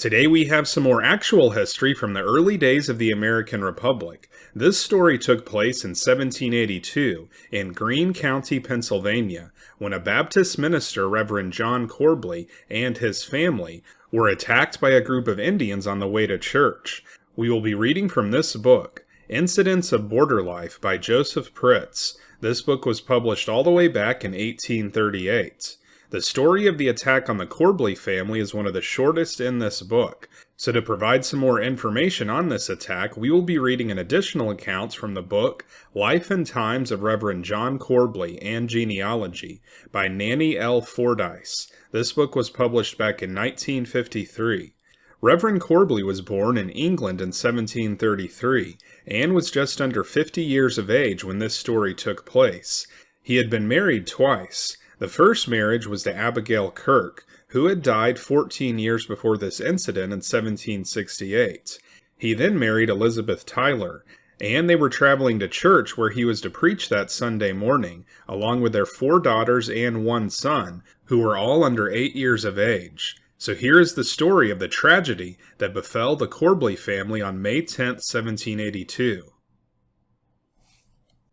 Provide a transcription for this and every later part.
Today we have some more actual history from the early days of the American Republic. This story took place in 1782 in Greene County, Pennsylvania, when a Baptist minister, Reverend John Corbly, and his family were attacked by a group of Indians on the way to church. We will be reading from this book, Incidents of Border Life by Jospeh Pritts. This book was published all the way back in 1838. The story of the attack on the Corbly family is one of the shortest in this book, so to provide some more information on this attack, we will be reading an additional accounts from the book Life and Times of Reverend John Corbly and Genealogy by Nannie L. Fordyce. This book was published back in 1953. Reverend Corbly was born in England in 1733 and was just under 50 years of age when this story took place. He had been married twice. The first marriage was to Abigail Kirk, who had died 14 years before this incident in 1768. He then married Elizabeth Tyler, and they were traveling to church where he was to preach that Sunday morning, along with their 4 daughters and 1 son, who were all under 8 years of age. So here is the story of the tragedy that befell the Corbly family on May 10, 1782.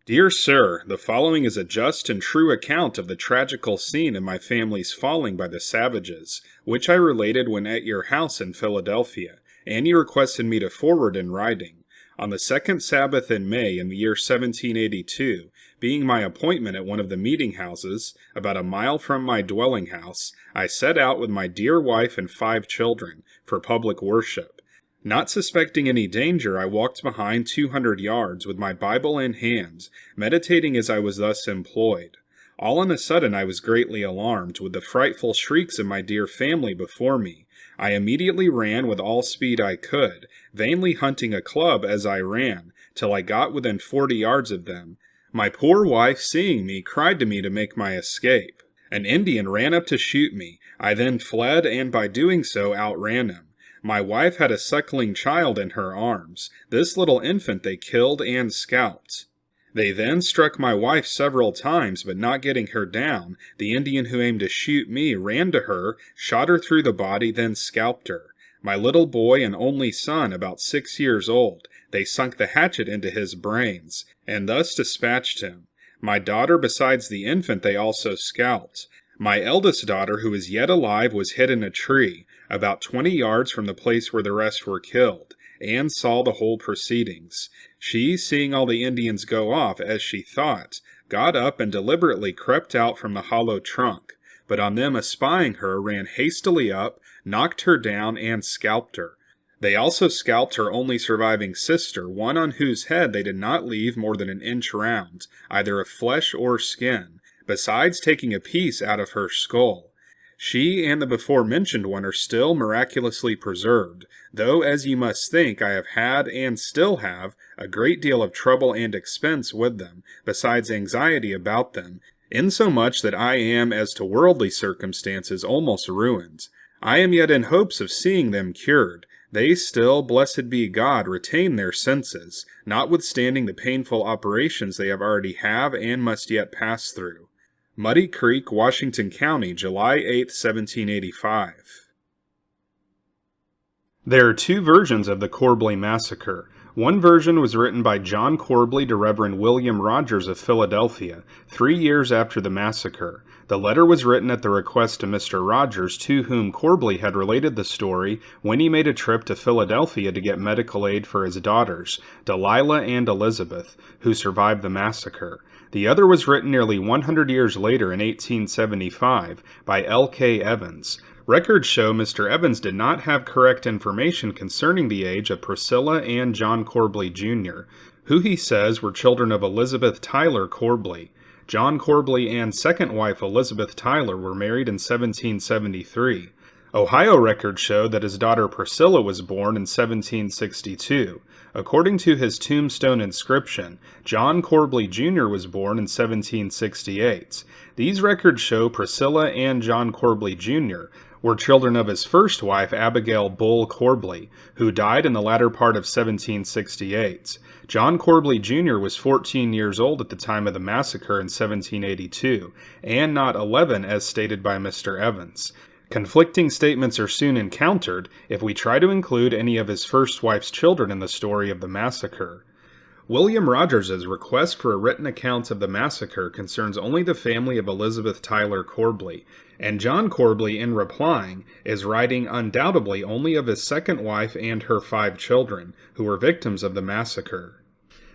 Dear Sir, the following is a just and true account of the tragical scene of my family's falling by the savages, which I related when at your house in Philadelphia, and you requested me to forward in writing. On the 2nd Sabbath in May in the year 1782, being my appointment at one of the meeting houses, about a mile from my dwelling house, I set out with my dear wife and 5 children, for public worship. Not suspecting any danger, I walked behind 200 yards with my Bible in hand, meditating as I was thus employed. All on a sudden I was greatly alarmed, with the frightful shrieks of my dear family before me. I immediately ran with all speed I could, vainly hunting a club as I ran, till I got within 40 yards of them. My poor wife, seeing me, cried to me to make my escape. An Indian ran up to shoot me. I then fled, and by doing so outran him. My wife had a suckling child in her arms. This little infant they killed and scalped. They then struck my wife several times, but not getting her down, the Indian who aimed to shoot me ran to her, shot her through the body, then scalped her. My little boy and only son, about 6 years old, they sunk the hatchet into his brains, and thus dispatched him. My daughter, besides the infant, they also scalped. My eldest daughter, who is yet alive, was hid in a tree, about 20 yards from the place where the rest were killed, and saw the whole proceedings. She, seeing all the Indians go off, as she thought, got up and deliberately crept out from the hollow trunk, but on them espying her, ran hastily up, knocked her down, and scalped her. They also scalped her only surviving sister, one on whose head they did not leave more than an inch round, either of flesh or skin, besides taking a piece out of her skull. She and the before-mentioned one are still miraculously preserved, though, as you must think, I have had, and still have, a great deal of trouble and expense with them, besides anxiety about them, insomuch that I am, as to worldly circumstances, almost ruined. I am yet in hopes of seeing them cured. They still, blessed be God, retain their senses, notwithstanding the painful operations they have already have and must yet pass through. Muddy Creek, Washington County, July 8, 1785. There are 2 versions of the Corbly Massacre. One version was written by John Corbly to Reverend William Rogers of Philadelphia, 3 years after the massacre. The letter was written at the request of Mr. Rogers, to whom Corbly had related the story when he made a trip to Philadelphia to get medical aid for his daughters, Delilah and Elizabeth, who survived the massacre. The other was written nearly 100 years later in 1875 by L.K. Evans. Records show Mr. Evans did not have correct information concerning the age of Priscilla and John Corbly Jr., who he says were children of Elizabeth Tyler Corbly. John Corbly and second wife Elizabeth Tyler were married in 1773. Ohio records show that his daughter Priscilla was born in 1762. According to his tombstone inscription, John Corbly Jr. was born in 1768. These records show Priscilla and John Corbly Jr. were children of his first wife, Abigail Bull Corbly, who died in the latter part of 1768. John Corbly Jr. was 14 years old at the time of the massacre in 1782, and not 11 as stated by Mr. Evans. Conflicting statements are soon encountered if we try to include any of his first wife's children in the story of the massacre. William Rogers's request for a written account of the massacre concerns only the family of Elizabeth Tyler Corbly, and John Corbly, in replying, is writing undoubtedly only of his second wife and her 5 children, who were victims of the massacre.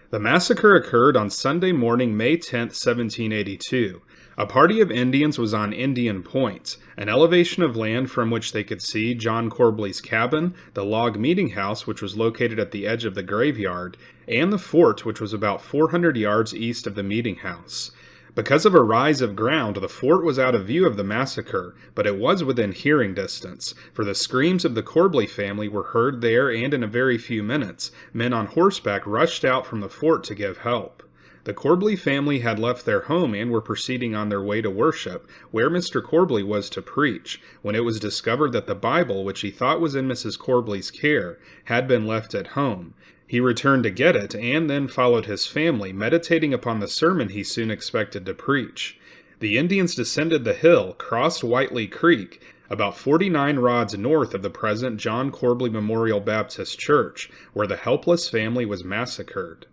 The massacre occurred on Sunday morning, May 10, 1782. A party of Indians was on Indian Point, an elevation of land from which they could see John Corbly's cabin, the log meeting house which was located at the edge of the graveyard, and the fort which was about 400 yards east of the meeting house. Because of a rise of ground, the fort was out of view of the massacre, but it was within hearing distance, for the screams of the Corbly family were heard there, and in a very few minutes, men on horseback rushed out from the fort to give help. The Corbly family had left their home and were proceeding on their way to worship, where Mr. Corbly was to preach, when it was discovered that the Bible, which he thought was in Mrs. Corbly's care, had been left at home. He returned to get it, and then followed his family, meditating upon the sermon he soon expected to preach. The Indians descended the hill, crossed Whiteley Creek, about 49 rods north of the present John Corbly Memorial Baptist Church, where the helpless family was massacred.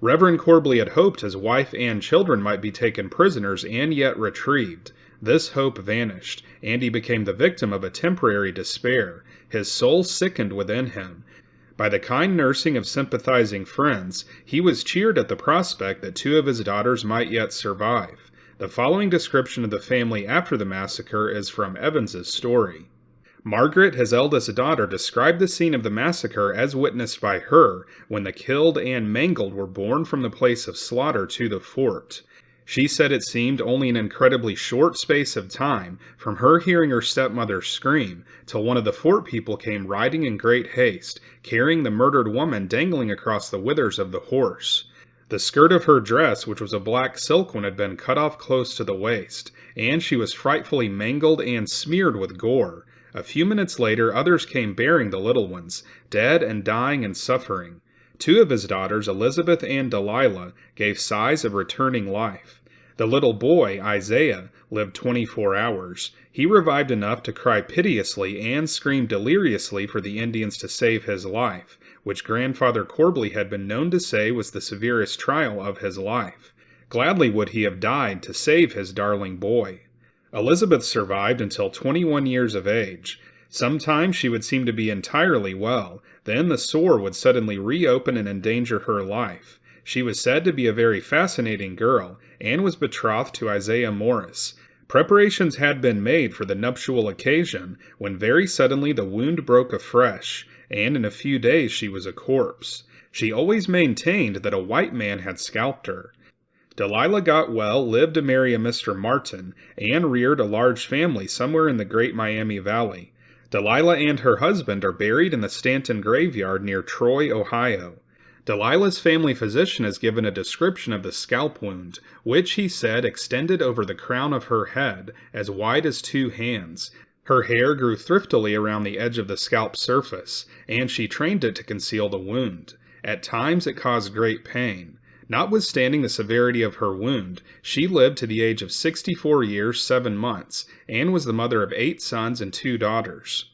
Reverend Corbly had hoped his wife and children might be taken prisoners and yet retrieved. This hope vanished, and he became the victim of a temporary despair. His soul sickened within him. By the kind nursing of sympathizing friends, he was cheered at the prospect that 2 of his daughters might yet survive. The following description of the family after the massacre is from Evans's story. Margaret, his eldest daughter, described the scene of the massacre as witnessed by her when the killed and mangled were borne from the place of slaughter to the fort. She said it seemed only an incredibly short space of time from her hearing her stepmother scream till one of the fort people came riding in great haste, carrying the murdered woman dangling across the withers of the horse. The skirt of her dress, which was a black silk one, had been cut off close to the waist, and she was frightfully mangled and smeared with gore. A few minutes later, others came bearing the little ones, dead and dying and suffering. 2 of his daughters, Elizabeth and Delilah, gave sighs of returning life. The little boy, Isaiah, lived 24 hours. He revived enough to cry piteously and scream deliriously for the Indians to save his life, which Grandfather Corbly had been known to say was the severest trial of his life. Gladly would he have died to save his darling boy. Elizabeth survived until 21 years of age. Sometimes she would seem to be entirely well, then the sore would suddenly reopen and endanger her life. She was said to be a very fascinating girl, and was betrothed to Isaiah Morris. Preparations had been made for the nuptial occasion, when very suddenly the wound broke afresh, and in a few days she was a corpse. She always maintained that a white man had scalped her. Delilah got well, lived to marry a Mr. Martin, and reared a large family somewhere in the great Miami Valley. Delilah and her husband are buried in the Stanton graveyard near Troy, Ohio. Delilah's family physician has given a description of the scalp wound, which, he said, extended over the crown of her head, as wide as 2 hands. Her hair grew thriftily around the edge of the scalp surface, and she trained it to conceal the wound. At times it caused great pain. Notwithstanding the severity of her wound, she lived to the age of 64 years, 7 months, and was the mother of 8 sons and 2 daughters.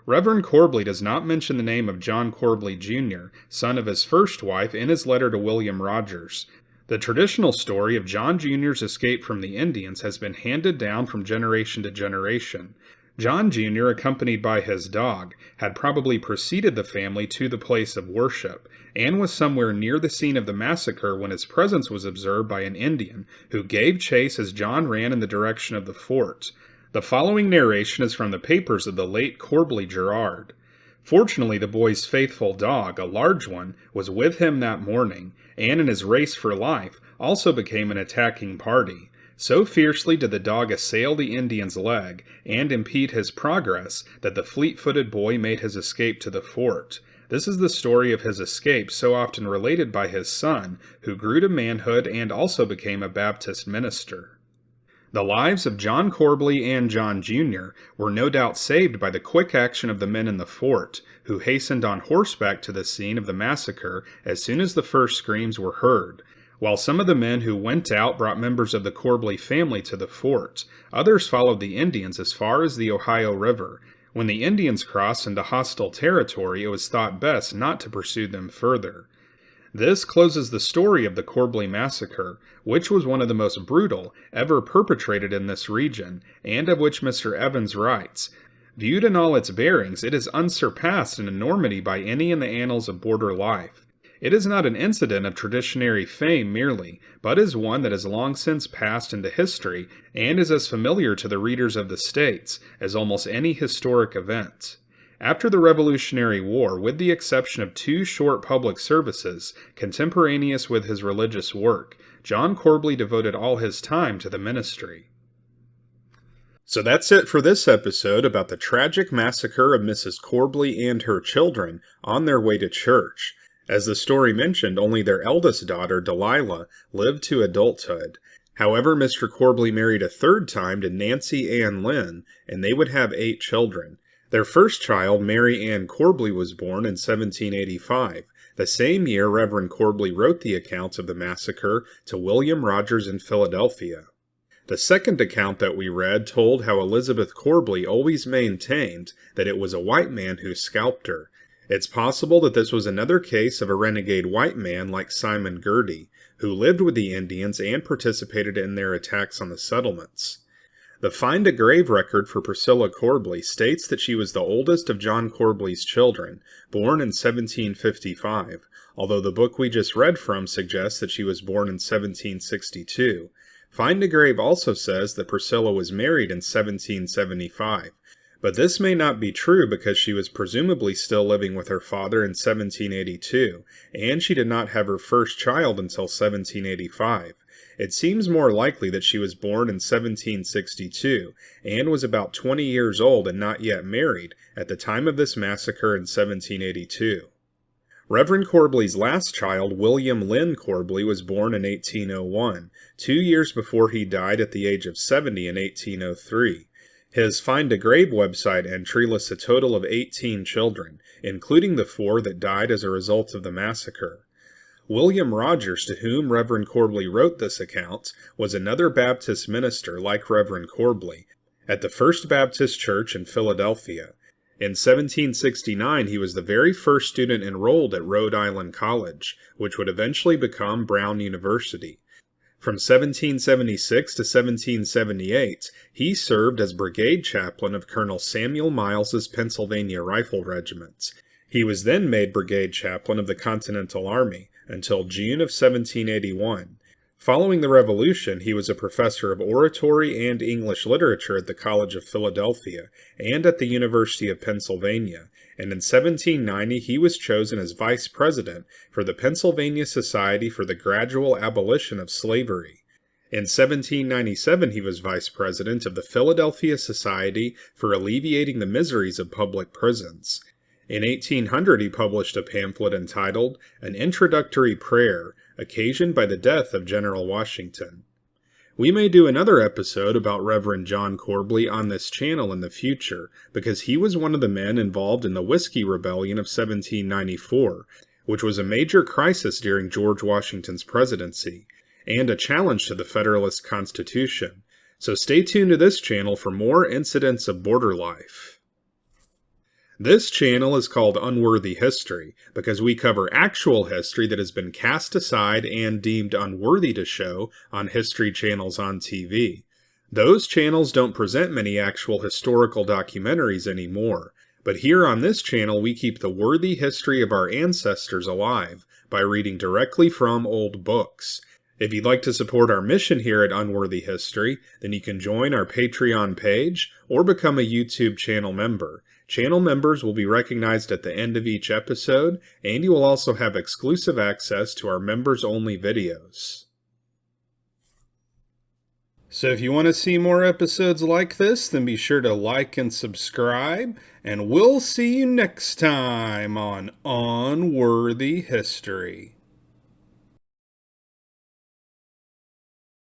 Reverend Corbly does not mention the name of John Corbly, Jr., son of his first wife, in his letter to William Rogers. The traditional story of John Jr.'s escape from the Indians has been handed down from generation to generation. John Jr., accompanied by his dog, had probably preceded the family to the place of worship, and was somewhere near the scene of the massacre when his presence was observed by an Indian, who gave chase as John ran in the direction of the fort. The following narration is from the papers of the late Corbly Gerard. Fortunately, the boy's faithful dog, a large one, was with him that morning, and in his race for life also became an attacking party. So fiercely did the dog assail the Indian's leg and impede his progress that the fleet-footed boy made his escape to the fort. This is the story of his escape so often related by his son, who grew to manhood and also became a Baptist minister. The lives of John Corbly and John Jr. were no doubt saved by the quick action of the men in the fort, who hastened on horseback to the scene of the massacre as soon as the first screams were heard. While some of the men who went out brought members of the Corbly family to the fort, others followed the Indians as far as the Ohio River. When the Indians crossed into hostile territory, it was thought best not to pursue them further. This closes the story of the Corbly Massacre, which was one of the most brutal ever perpetrated in this region, and of which Mr. Evans writes, "Viewed in all its bearings, it is unsurpassed in enormity by any in the annals of border life. It is not an incident of traditionary fame merely, but is one that has long since passed into history, and is as familiar to the readers of the States as almost any historic event." After the Revolutionary War, with the exception of 2 short public services contemporaneous with his religious work, John Corbly devoted all his time to the ministry. So that's it for this episode about the tragic massacre of Mrs. Corbly and her children on their way to church. As the story mentioned, only their eldest daughter, Delilah, lived to adulthood. However, Mr. Corbly married a 3rd time to Nancy Ann Lynn, and they would have 8 children. Their first child, Mary Ann Corbly, was born in 1785. The same year, Reverend Corbly wrote the accounts of the massacre to William Rogers in Philadelphia. The second account that we read told how Elizabeth Corbly always maintained that it was a white man who scalped her. It's possible that this was another case of a renegade white man like Simon Girty, who lived with the Indians and participated in their attacks on the settlements. The Find a Grave record for Priscilla Corbly states that she was the oldest of John Corbly's children, born in 1755, although the book we just read from suggests that she was born in 1762. Find a Grave also says that Priscilla was married in 1775, but this may not be true because she was presumably still living with her father in 1782, and she did not have her first child until 1785. It seems more likely that she was born in 1762 and was about 20 years old and not yet married at the time of this massacre in 1782. Reverend Corbly's last child, William Lynn Corbly, was born in 1801, 2 years before he died at the age of 70 in 1803. His Find a Grave website entry lists a total of 18 children, including the 4 that died as a result of the massacre. William Rogers, to whom Reverend Corbly wrote this account, was another Baptist minister like Reverend Corbly at the First Baptist Church in Philadelphia. In 1769, he was the very first student enrolled at Rhode Island College, which would eventually become Brown University. From 1776 to 1778, he served as brigade chaplain of Colonel Samuel Miles's Pennsylvania Rifle Regiment. He was then made brigade chaplain of the Continental Army until June of 1781. Following the Revolution, he was a professor of oratory and English literature at the College of Philadelphia and at the University of Pennsylvania, and in 1790 he was chosen as vice president for the Pennsylvania Society for the Gradual Abolition of Slavery. In 1797 he was vice president of the Philadelphia Society for Alleviating the Miseries of Public Prisons. In 1800 he published a pamphlet entitled An Introductory Prayer, occasioned by the death of General Washington. We may do another episode about Reverend John Corbly on this channel in the future, because he was one of the men involved in the Whiskey Rebellion of 1794, which was a major crisis during George Washington's presidency, and a challenge to the Federalist Constitution. So stay tuned to this channel for more incidents of border life. This channel is called Unworthy History because we cover actual history that has been cast aside and deemed unworthy to show on history channels on TV. Those channels don't present many actual historical documentaries anymore, but here on this channel we keep the worthy history of our ancestors alive by reading directly from old books. If you'd like to support our mission here at Unworthy History, then you can join our Patreon page or become a YouTube channel member. Channel members will be recognized at the end of each episode, and you will also have exclusive access to our members-only videos. So if you want to see more episodes like this, then be sure to like and subscribe, and we'll see you next time on Unworthy History.